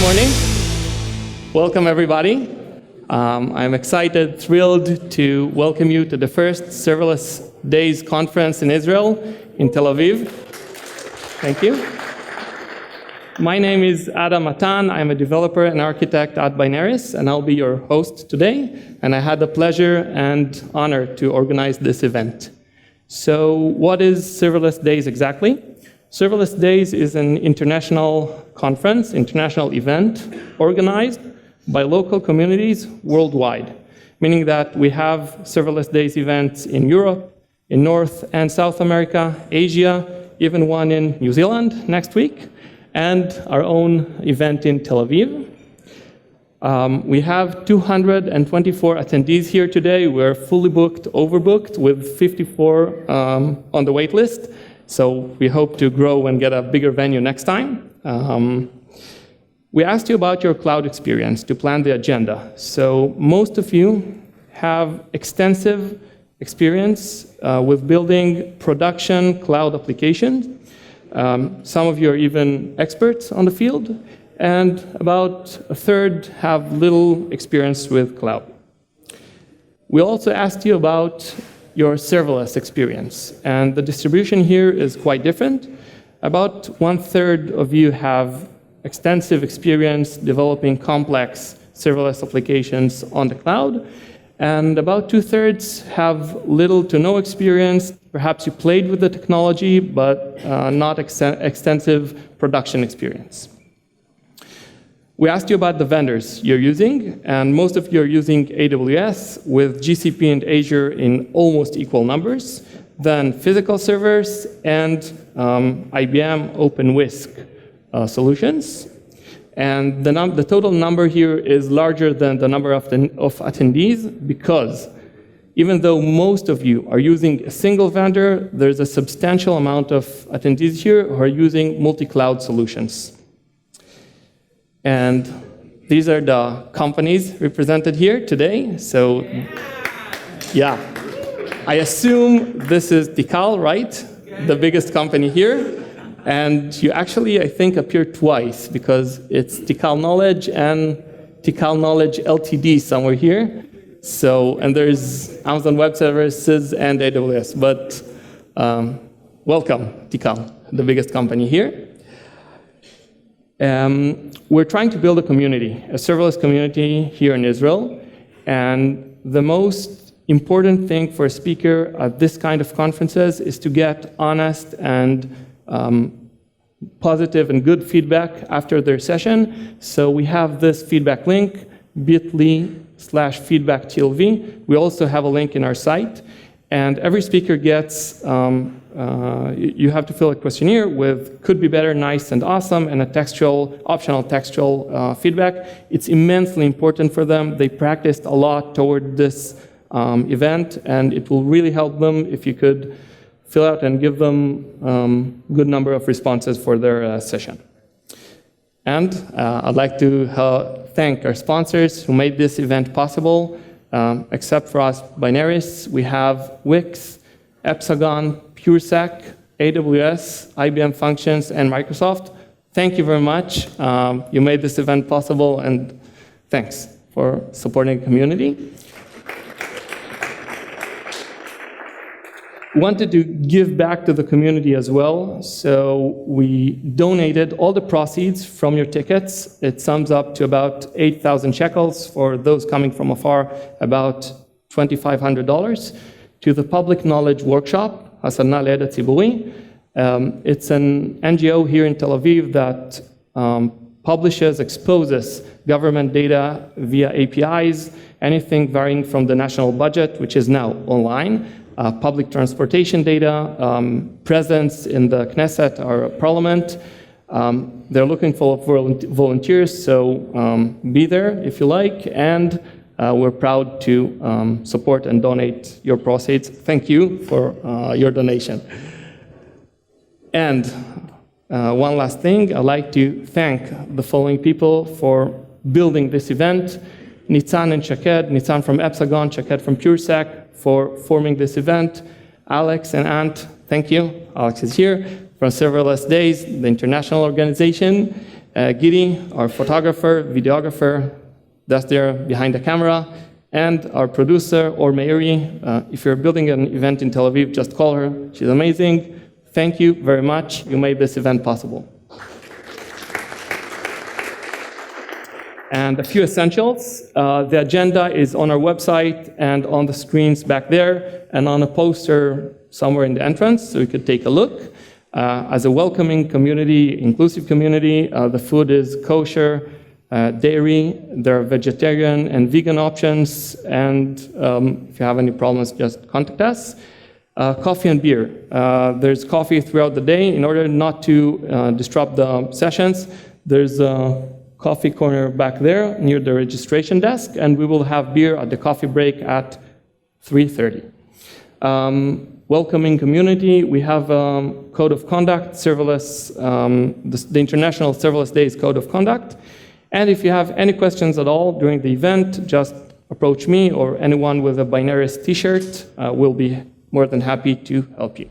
morning. Welcome, everybody. I'm excited, thrilled to welcome you to the first Serverless Days conference in Israel, in Tel Aviv. Thank you. My name is Matan. I'm a developer and architect at Binaris, and I'll be your host today. And I had the pleasure and honor to organize this event. So what is Serverless Days exactly? Serverless Days is an international conference, international event organized by local communities worldwide, meaning that we have Serverless Days events in Europe, in North and South America, Asia, even one in New Zealand next week, and our own event in Tel Aviv. We have 224 attendees here today. We're fully booked, overbooked, with 54 on the wait list. So we hope to grow and get a bigger venue next time. We asked you about your cloud experience to plan the agenda. So most of you have extensive experience with building production cloud applications. Some of you are even experts on the field, and about a third have little experience with cloud. We also asked you about your serverless experience, and the distribution here is quite different. About 1/3 of you have extensive experience developing complex serverless applications on the cloud, and about 2/3 have little to no experience. Perhaps you played with the technology, but not extensive production experience. We asked you about the vendors you're using, and most of you are using AWS with GCP and Azure in almost equal numbers, then physical servers and IBM OpenWhisk solutions. And the total number here is larger than the number of attendees, because even though most of you are using a single vendor, there's a substantial amount of attendees here who are using multi-cloud solutions. And these are the companies represented here today. So, yeah, I assume this is Decal, right? The biggest company here. And you actually, I think, appear twice, because it's Decal Knowledge and Decal Knowledge Ltd somewhere here. So, and there's Amazon Web Services and AWS. But welcome, Decal, the biggest company here. We're trying to build a community, a serverless community here in Israel. And the most important thing for a speaker at this kind of conferences is to get honest and positive and good feedback after their session. So we have this feedback link, bit.ly/feedback TLV. We also have a link in our site. And every speaker gets, you have to fill a questionnaire with could be better, nice, and awesome, and a optional textual feedback. It's immensely important for them. They practiced a lot toward this event, and it will really help them if you could fill out and give them good number of responses for their session. And I'd like to thank our sponsors who made this event possible. Except for us, Binaris, we have Wix, Epsagon, PureSec, AWS, IBM Functions, and Microsoft. Thank you very much. You made this event possible, and thanks for supporting the community. Wanted to give back to the community as well, so we donated all the proceeds from your tickets. It sums up to about 8,000 shekels for those coming from afar, about $2,500, to the Public Knowledge Workshop, Hasana Le'eda Tziburi. It's an NGO here in Tel Aviv that publishes, exposes government data via APIs, anything varying from the national budget, which is now online, public transportation data, presence in the Knesset, our parliament. They're looking for volunteers, so be there if you like, and we're proud to support and donate your proceeds. Thank you for your donation. And one last thing, I'd like to thank the following people for building this event. Nitzan and Shaked, Nitzan from Epsagon, Shaked from PureSec, for forming this event. Alex and Ant, thank you. Alex is here. From Serverless Days, the international organization. Giri, our photographer, videographer, that's there behind the camera, and our producer, or Meiri. If you're building an event in Tel Aviv, just call her. She's amazing. Thank you very much. You made this event possible. And a few essentials. The agenda is on our website and on the screens back there and on a poster somewhere in the entrance, so you could take a look. As a welcoming community, inclusive community, the food is kosher, dairy, there are vegetarian and vegan options, and if you have any problems, just contact us. Coffee and beer. There's coffee throughout the day. In order not to disrupt the sessions, there's a coffee corner back there near the registration desk, and we will have beer at the coffee break at 3:30. Welcoming community, we have a code of conduct, serverless, the International Serverless Days Code of Conduct. And if you have any questions at all during the event, just approach me or anyone with a Binaries t-shirt. We'll be more than happy to help you.